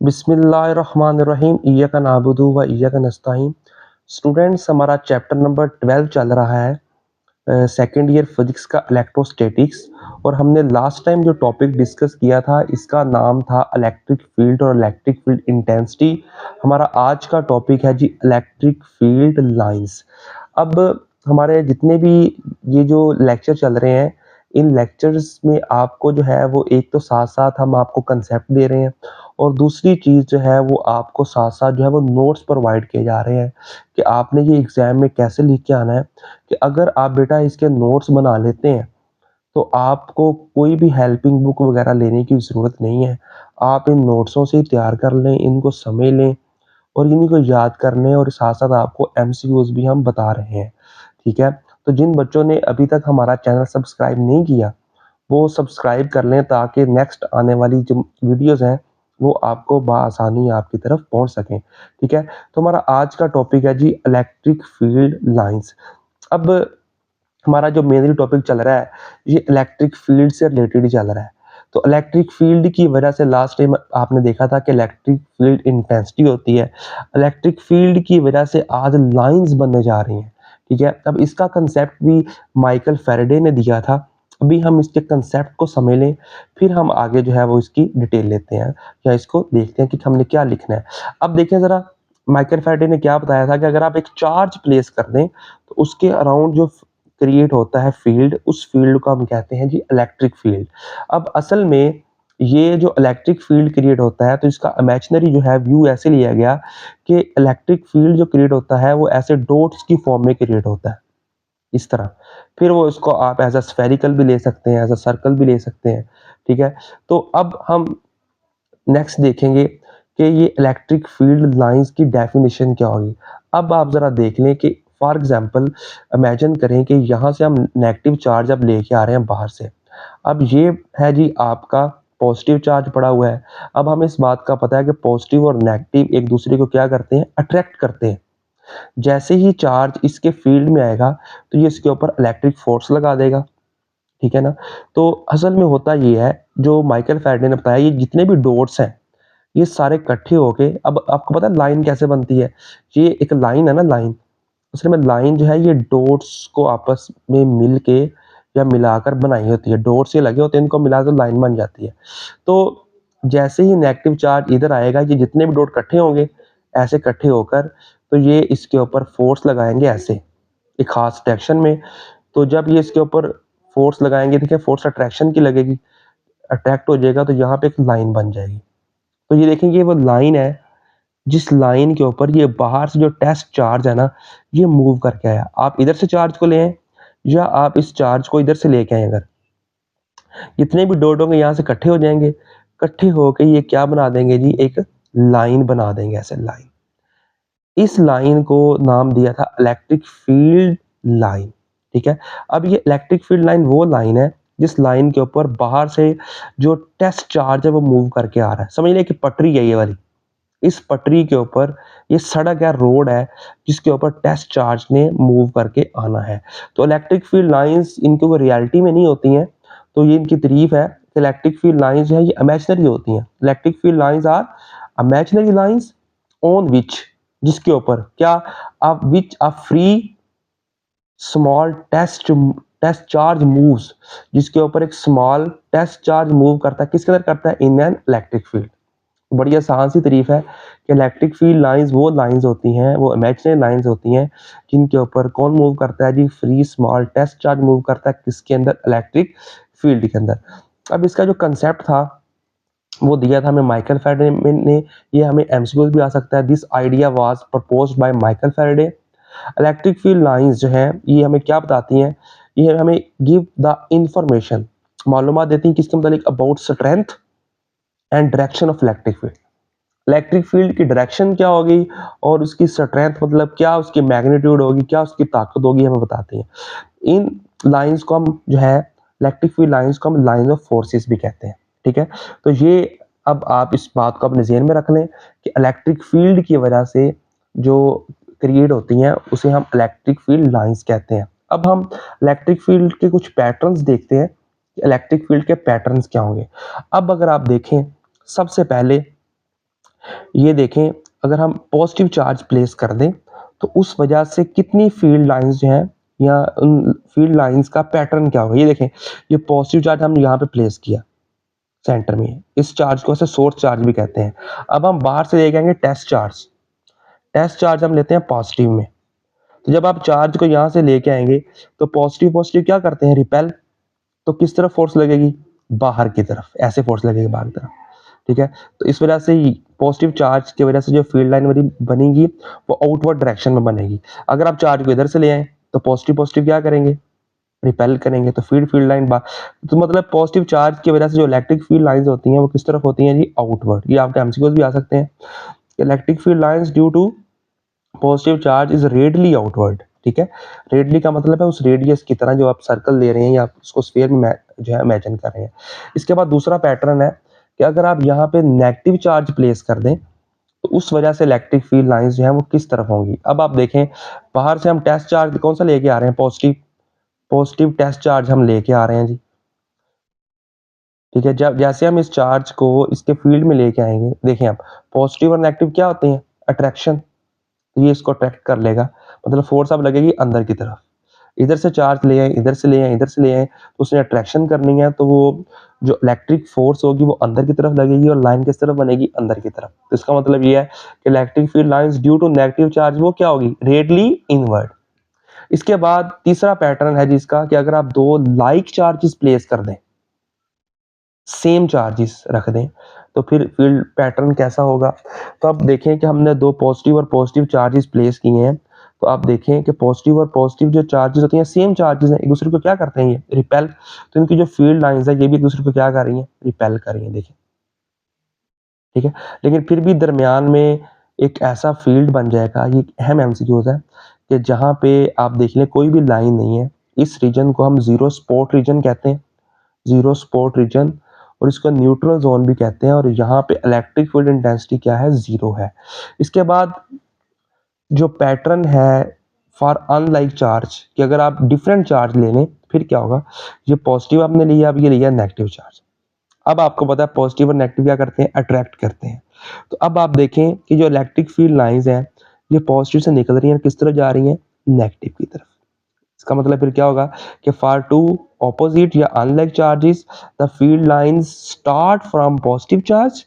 बिस्मिल्लाहिर्रहमानिर्रहीम इय्याका नअबुदु व इय्याका नस्तईन। स्टूडेंट्स, हमारा चैप्टर नंबर 12 चल रहा है, सेकंड ईयर फिजिक्स का इलेक्ट्रोस्टैटिक्स। और हमने लास्ट टाइम जो टॉपिक डिस्कस किया था इसका नाम था इलेक्ट्रिक फील्ड और इलेक्ट्रिक फील्ड इंटेंसिटी। हमारा आज का टॉपिक है जी इलेक्ट्रिक फील्ड लाइंस। अब हमारे जितने भी ये जो लेक्चर चल रहे हैं, इन लेक्चर्स में आपको जो है वो एक तो साथ साथ हम आपको कंसेप्ट दे रहे हैं, और दूसरी चीज़ जो है वो आपको साथ-साथ जो है वो नोट्स प्रोवाइड किए जा रहे हैं कि आपने ये एग्ज़ाम में कैसे लिख के आना है। कि अगर आप बेटा इसके नोट्स बना लेते हैं, तो आपको कोई भी हेल्पिंग बुक वगैरह लेने की ज़रूरत नहीं है। आप इन नोट्सों से ही तैयार कर लें, इनको समझ लें और इन्हीं को याद कर लें, और साथ-साथ आपको एमसीक्यूज़ भी हम बता रहे हैं, ठीक है? तो जिन बच्चों ने अभी तक हमारा चैनल सब्सक्राइब नहीं किया, वो सब्सक्राइब कर लें ताकि नेक्स्ट आने वाली जो वीडियोज़ हैं, वो आपको बआसानी आपकी तरफ पहुँच सकें, ठीक है? तो हमारा आज का टॉपिक है जी इलेक्ट्रिक फील्ड लाइन्स। अब हमारा जो मेनली टॉपिक चल रहा है, ये इलेक्ट्रिक फील्ड से रिलेटेड ही चल रहा है। तो इलेक्ट्रिक फील्ड की वजह से लास्ट टाइम आपने देखा था कि इलेक्ट्रिक फील्ड इंटेंसिटी होती है। इलेक्ट्रिक फील्ड की वजह से आज लाइन्स बनने जा रही हैं, ठीक है? अब इसका कांसेप्ट भी माइकल फैराडे ने दिया था। अभी हम इसके कांसेप्ट को समझ लें, फिर हम आगे जो है वो इसकी डिटेल लेते हैं या इसको देखते हैं कि हमने क्या लिखना है। अब देखें ज़रा, माइकल फैराडे ने क्या बताया था कि अगर आप एक चार्ज प्लेस कर दें, तो उसके अराउंड जो क्रिएट होता है फील्ड, उस फील्ड को हम कहते हैं जी इलेक्ट्रिक फील्ड। अब असल में ये जो इलेक्ट्रिक फील्ड क्रिएट होता है, तो इसका इमेजिनरी जो है व्यू ऐसे लिया गया कि इलेक्ट्रिक फील्ड जो क्रिएट होता है वो ऐसे डॉट्स की फॉर्म में क्रिएट होता है, इस तरह। फिर वो इसको आप एज अ स्फेरिकल भी ले सकते हैं, एज अ सर्कल भी ले सकते हैं, ठीक है? तो अब हम नेक्स्ट देखेंगे कि ये इलेक्ट्रिक फील्ड लाइंस की डेफिनेशन क्या होगी। अब आप ज़रा देख लें कि फॉर एग्जांपल इमेजिन करें कि यहाँ से हम नेगेटिव चार्ज अब लेके आ रहे हैं बाहर से। अब ये है जी आपका पॉजिटिव चार्ज पड़ा हुआ है। अब हमें इस बात का पता है कि पॉजिटिव और नेगेटिव एक दूसरे को क्या करते हैं, अट्रैक्ट करते हैं। जैसे ही चार्ज इसके फील्ड में आएगा, तो ये इसके ऊपर इलेक्ट्रिक फोर्स लगा देगा, ठीक है ना? तो असल में होता ये है, जो माइकल फैराडे ने बताया, ये जितने भी डॉट्स हैं, ये सारे इकट्ठे होके, अब आपको पता है लाइन कैसे बनती है? ये एक लाइन है ना, लाइन, असल में लाइन जो है ये डॉट्स को आपस में मिल के या मिलाकर बनाई होती है। डॉट्स ये लगे होते हैं, इनको मिला तो लाइन बन जाती है। तो जैसे ही नेगेटिव चार्ज इधर आएगा, ये जितने भी डॉट इकट्ठे होंगे, ऐसे इकट्ठे होकर, तो ये इसके ऊपर फोर्स लगाएंगे ऐसे, एक खास डायरेक्शन में। तो जब ये इसके ऊपर फोर्स लगाएंगे, देखिए फोर्स अट्रैक्शन की लगेगी, अट्रैक्ट हो जाएगा, तो यहाँ पे एक लाइन बन जाएगी। तो ये देखेंगे, ये वो लाइन है जिस लाइन के ऊपर ये बाहर से जो टेस्ट चार्ज है ना, ये मूव करके आया। आप इधर से चार्ज को ले आए या आप इस चार्ज को इधर से लेके आए, अगर जितने भी डॉट होंगे यहाँ से इकट्ठे हो जाएंगे, इकट्ठे होके ये क्या बना देंगे जी, एक लाइन बना देंगे, ऐसे लाइन। इस लाइन को नाम दिया था इलेक्ट्रिक फील्ड लाइन, ठीक है? अब ये इलेक्ट्रिक फील्ड लाइन वो लाइन है जिस लाइन के ऊपर बाहर से जो टेस्ट चार्ज है वो मूव करके आ रहा है। समझ लिया कि पटरी है ये वाली, इस पटरी के ऊपर ये सड़क है, रोड है, जिसके ऊपर टेस्ट चार्ज ने मूव करके आना है। तो इलेक्ट्रिक फील्ड लाइंस इनकी वो रियलिटी में नहीं होती हैं, तो ये इनकी तारीफ है कि इलेक्ट्रिक फील्ड लाइंस जो है ये इमेजिनरी होती हैं। Electric field lines are imaginary lines on which, जिसके ऊपर क्या, आप which a free small test charge moves, जिसके ऊपर एक स्मॉल टेस्ट चार्ज मूव करता है, किसके अंदर करता है, इन एन इलेक्ट्रिक फील्ड। बड़ी आसान सी तारीफ है कि इलेक्ट्रिक फील्ड लाइंस वो लाइंस होती हैं, वो इमेजिनरी लाइंस होती हैं, जिनके ऊपर कौन मूव करता है जी, free small test charge move करता है, किसके अंदर, इलेक्ट्रिक फील्ड के अंदर। अब इसका जो कंसेप्ट था वो दिया था हमें माइकल फैराडे ने। ये हमें एमसीक्यूज भी आ सकता है। This idea was proposed by Michael Faraday. Electric field lines जो हैं ये हमें क्या बताती हैं, ये हमें गिव द इंफॉर्मेशन, मालूमात देती हैं किसके मतलब, about strength and direction of electric field. Electric field की डायरेक्शन क्या होगी और उसकी स्ट्रेंथ मतलब क्या, उसकी मैग्नीट्यूड होगी, क्या उसकी ताकत होगी, हमें बताते हैं। इन लाइंस को हम जो है, इलेक्ट्रिक फील्ड लाइंस को हम लाइंस ऑफ फोर्सेस भी कहते हैं, ठीक है? तो ये अब आप इस बात को अपने ज़हन में रख लें कि इलेक्ट्रिक फील्ड की वजह से जो क्रिएट होती हैं उसे हम इलेक्ट्रिक फील्ड लाइंस कहते हैं। अब हम इलेक्ट्रिक फील्ड के कुछ पैटर्न्स देखते हैं कि इलेक्ट्रिक फील्ड के पैटर्न्स क्या होंगे। अब अगर आप देखें, सबसे पहले ये देखें, अगर हम पॉजिटिव चार्ज प्लेस कर दें तो उस वजह से कितनी फील्ड लाइंस जो हैं या उन फील्ड लाइंस का पैटर्न क्या होगा। ये देखें, ये पॉजिटिव चार्ज हम यहाँ पे प्लेस किया सेंटर में, इस चार्ज को ऐसे सोर्स चार्ज भी कहते हैं। अब हम बाहर से लेके आएंगे टेस्ट चार्ज, टेस्ट चार्ज हम लेते हैं पॉजिटिव में। तो जब आप चार्ज को यहाँ से लेके आएंगे तो पॉजिटिव पॉजिटिव क्या करते हैं, रिपेल। तो किस तरफ फोर्स लगेगी, बाहर की तरफ, ऐसे फोर्स लगेगी बाहर की तरफ। ठीक है, तो इस वजह से पॉजिटिव चार्ज की वजह से जो फील्ड लाइन बनेगी वो आउटवर्ड डायरेक्शन में बनेगी। अगर आप चार्ज को इधर से ले आए तो पॉजिटिव पॉजिटिव क्या करेंगे, रिपेल करेंगे, तो फील्ड लाइन तो मतलब पॉजिटिव चार्ज की वजह से जो इलेक्ट्रिक फील्ड लाइंस होती हैं वो किस तरफ होती हैं जी, आउटवर्ड। ये आपके एमसीक्यूज भी आ सकते हैं, electric field lines due to positive charge is radially outward. ठीक है, रेडियली का मतलब है उस रेडियस की तरह जो आप सर्कल ले रहे हैं या आप उसको स्फीयर में जो है इमेजिन कर रहे हैं। इसके बाद दूसरा पैटर्न है कि अगर आप यहाँ पे नेगेटिव चार्ज प्लेस कर दें तो उस वजह से इलेक्ट्रिक फील्ड लाइंस जो है वो किस तरफ होंगी। अब आप देखें, बाहर से हम टेस्ट चार्ज कौन सा लेके आ रहे हैं, पॉजिटिव, पॉजिटिव टेस्ट चार्ज हम लेके आ रहे हैं जी। ठीक है, जब जैसे हम इस चार्ज को इसके फील्ड में लेके आएंगे, देखें आप, पॉजिटिव और नेगेटिव क्या होते हैं, अट्रैक्शन। तो ये इसको अट्रैक्ट कर लेगा, मतलब फोर्स अब लगेगी अंदर की तरफ। इधर से चार्ज ले आए, इधर से ले आए, इधर से ले आए, तो उसने अट्रैक्शन करनी है, तो वो जो इलेक्ट्रिक फोर्स होगी वो अंदर की तरफ लगेगी और लाइन किस तरफ बनेगी, अंदर की तरफ। तो इसका मतलब ये है कि electric field lines due to negative charge वो क्या होगी, रेडियली इनवर्ड। इसके बाद तीसरा पैटर्न है जिसका कि अगर आप दो लाइक चार्जेस प्लेस कर दें, सेम चार्जेस रख दें, तो फिर फील्ड पैटर्न कैसा होगा। तो अब देखें कि हमने दो पॉजिटिव और पॉजिटिव चार्जेस प्लेस किए हैं, तो आप देखें कि पॉजिटिव और पॉजिटिव जो चार्जेस होती हैं सेम चार्जेस हैं, एक दूसरे को क्या करते हैं, ये रिपेल। तो इनकी जो फील्ड लाइंस है ये भी एक दूसरे को क्या कर रही हैं, रिपेल कर रही हैं, देखें। ठीक है, लेकिन फिर भी दरमियान में एक ऐसा फील्ड बन जाएगा, ये अहम एमसीक्यूज है, कि जहाँ पे आप देख लें कोई भी लाइन नहीं है, इस रीजन को हम जीरो स्पॉट रीजन कहते हैं, जीरो स्पॉट रीजन, और इसको न्यूट्रल जोन भी कहते हैं, और यहाँ पे इलेक्ट्रिक फील्ड इंटेंसिटी क्या है, जीरो है। इसके बाद जो पैटर्न है फॉर अनलाइक चार्ज, कि अगर आप डिफरेंट चार्ज ले लें फिर क्या होगा, ये पॉजिटिव आपने लिया, अब ये लिया नेगेटिव चार्ज। अब आपको पता है पॉजिटिव और नेगेटिव क्या करते हैं, अट्रैक्ट करते हैं। तो अब आप देखें कि जो इलेक्ट्रिक फील्ड लाइंस हैं ये पॉजिटिव से निकल रही हैं, किस तरफ जा रही हैं, नेगेटिव की तरफ। इसका मतलब फिर क्या होगा कि फॉर टू ऑपोजिट या unlike charges the field lines start from positive charge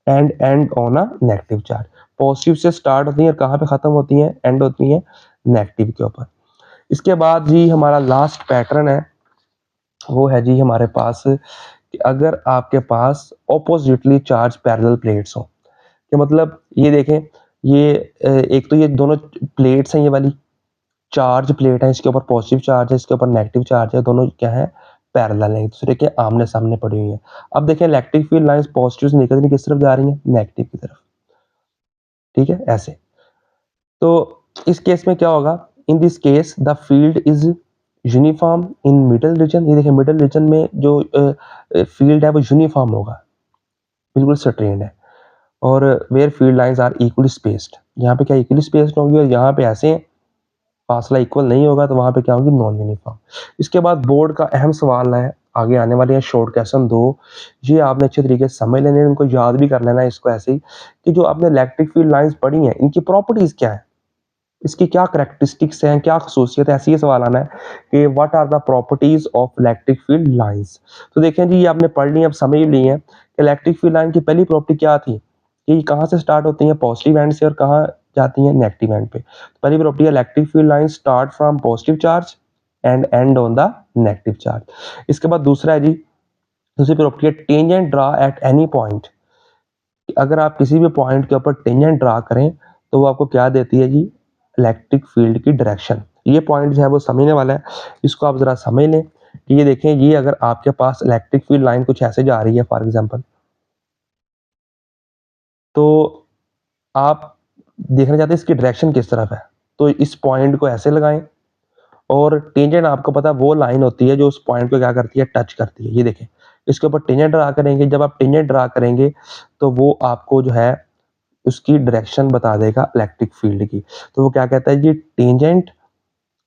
and and on a negative charge. Positive से स्टार्ट होती हैं और कहाँ पे खत्म होती हैं, एंड होती हैं नेगेटिव के ऊपर। इसके बाद जी हमारा लास्ट पैटर्न है, वो है जी हमारे पास कि अगर आपके पास ऑपोजिटली चार्ज पैरेलल प्लेट्स हो, कि मतलब ये देखें, ये एक तो ये दोनों प्लेट्स हैं, ये वाली चार्ज प्लेट है, इसके ऊपर पॉजिटिव चार्ज है, इसके ऊपर नेगेटिव चार्ज है, दोनों क्या है, पैरेलल है, एक दूसरे के आमने सामने पड़ी हुई है। अब देखें इलेक्ट्रिक फील्ड लाइंस पॉजिटिव से निकल रही किस तरफ जा रही हैं, नेगेटिव की तरफ। ठीक है, ऐसे। तो इस केस में क्या होगा, in this case the field is uniform in middle region. ये देखिए मिडल रीजन में जो फील्ड है वो यूनिफॉर्म होगा, बिल्कुल स्ट्रेट है, और where field lines are equally spaced, यहाँ पे क्या इक्वली स्पेस्ड होंगी, और यहाँ पे ऐसे फासला इक्वल नहीं होगा तो वहां पे क्या होगी, नॉन यूनिफॉर्म। इसके बाद बोर्ड का अहम सवाल है, आगे आने वाले हैं शॉर्ट क्वेश्चन दो, ये आपने अच्छे तरीके से समझ लेने, इनको याद भी कर लेना है इसको ऐसे ही, कि जो आपने इलेक्ट्रिक फील्ड लाइंस पढ़ी हैं इनकी प्रॉपर्टीज क्या है, इसकी क्या करेक्टरिस्टिक्स हैं, क्या खसूसियत है, ऐसे ही सवाल आना है कि what are the properties of electric field lines. तो देखें जी ये आपने पढ़ ली, अब समझ ली है कि इलेक्ट्रिक फील्ड लाइन की पहली प्रॉपर्टी क्या थी, कि ये कहाँ से स्टार्ट होती है, पॉजिटिव एंड से, और कहाँ जाती हैं, नेगेटिव एंड पे। तो पहली प्रॉपर्टी है electric field line start from positive charge and and on the negative charge. इसके बाद दूसरा है जी, दूसरी प्रॉपर्टी है tangent draw at any point. अगर आप किसी भी पॉइंट के ऊपर टेंजेंट ड्रा करें तो वो आपको क्या देती है जी, इलेक्ट्रिक फील्ड की डायरेक्शन। ये पॉइंट जो है वो समझने वाला है, इसको आप जरा समझ लें कि ये देखें, ये अगर आपके पास इलेक्ट्रिक फील्ड लाइन कुछ ऐसे जा रही है फॉर एग्जांपल, तो आप देखना चाहते हैं इसकी डायरेक्शन किस तरफ है, तो इस पॉइंट को ऐसे लगाएं, और टेंजेंट आपको पता है वो लाइन होती है जो उस पॉइंट को क्या करती है, टच करती है। ये देखें, इसके ऊपर टेंजेंट ड्रा करेंगे, जब आप टेंजेंट ड्रा करेंगे तो वो आपको जो है उसकी डायरेक्शन बता देगा इलेक्ट्रिक फील्ड की। तो वो क्या कहता है, ये tangent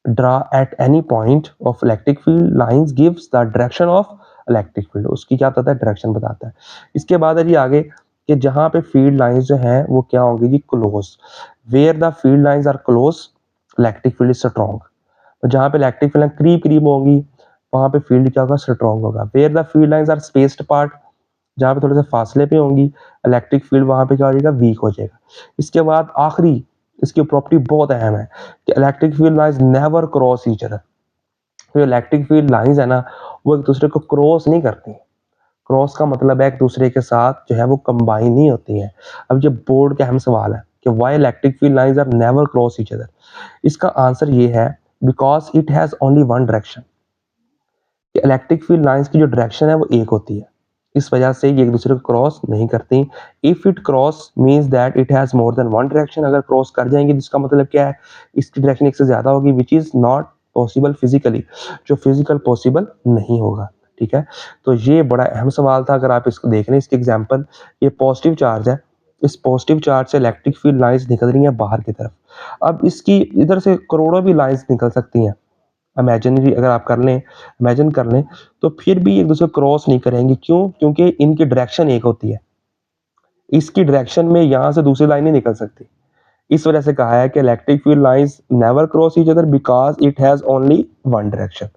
draw at any point of electric field lines gives the direction of electric field, उसकी क्या बताता है, डायरेक्शन बताता है। इसके बाद है जी आगे कि जहाँ पे फील्ड लाइंस जो हैं वो क्या होंगी जी, close. Where the field lines are close electric field is strong. तो जहाँ पे इलेक्ट्रिक फील्ड करीब करीब होंगी वहाँ पे फील्ड क्या होगा, स्ट्रॉन्ग होगा। Where the field lines are spaced apart, जहाँ पे थोड़े से फासले पे होंगी इलेक्ट्रिक फील्ड वहाँ पे क्या हो जाएगा, वीक हो जाएगा। इसके बाद आखिरी इसकी प्रॉपर्टी बहुत अहम है कि electric field lines never cross each other. तो इलेक्ट्रिक फील्ड लाइंस है ना वो एक दूसरे को क्रॉस नहीं करती। क्रॉस का मतलब है एक दूसरे के साथ जो है वो कंबाइन नहीं होती हैं। अब ये बोर्ड का अहम सवाल है कि why electric field lines are never cross each other. इसका आंसर ये है because it has only one direction. Electric field lines की जो डायरेक्शन है वो एक होती है, इस वजह से ये एक दूसरे को क्रॉस नहीं करती। If it cross means that it has more than one direction. अगर क्रॉस कर जाएंगे जिसका मतलब क्या है, इसकी डायरेक्शन एक से ज्यादा होगी, which is not possible physically, जो फिजिकल पॉसिबल नहीं होगा। ठीक है, तो ये बड़ा अहम सवाल था। अगर आप इसको देख रहे हैं, इसकी एग्जाम्पल, ये पॉजिटिव चार्ज है, इस पॉजिटिव चार्ज से इलेक्ट्रिक फील्ड लाइंस निकल रही हैं बाहर की तरफ। अब इसकी इधर से करोड़ों भी लाइंस निकल सकती हैं, इमेजिनरी अगर आप कर लें, इमेजिन कर लें, तो फिर भी एक दूसरे को क्रॉस नहीं करेंगे। क्यों? क्योंकि इनकी डायरेक्शन एक होती है। इसकी डायरेक्शन में यहां से दूसरी लाइन नहीं निकल सकती। इस वजह से कहा है कि electric field lines never cross each other because it has only one direction.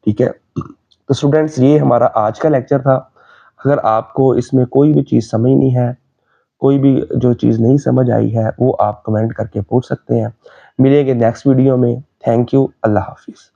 ठीक है, तो स्टूडेंट्स ये हमारा आज का लेक्चर था। अगर आपको इसमें कोई भी चीज़ समझ नहीं है, कोई भी जो चीज़ नहीं समझ आई है, वो आप कमेंट करके पूछ सकते हैं। मिलेंगे नेक्स्ट वीडियो में। थैंक यू, अल्लाह हाफिज़।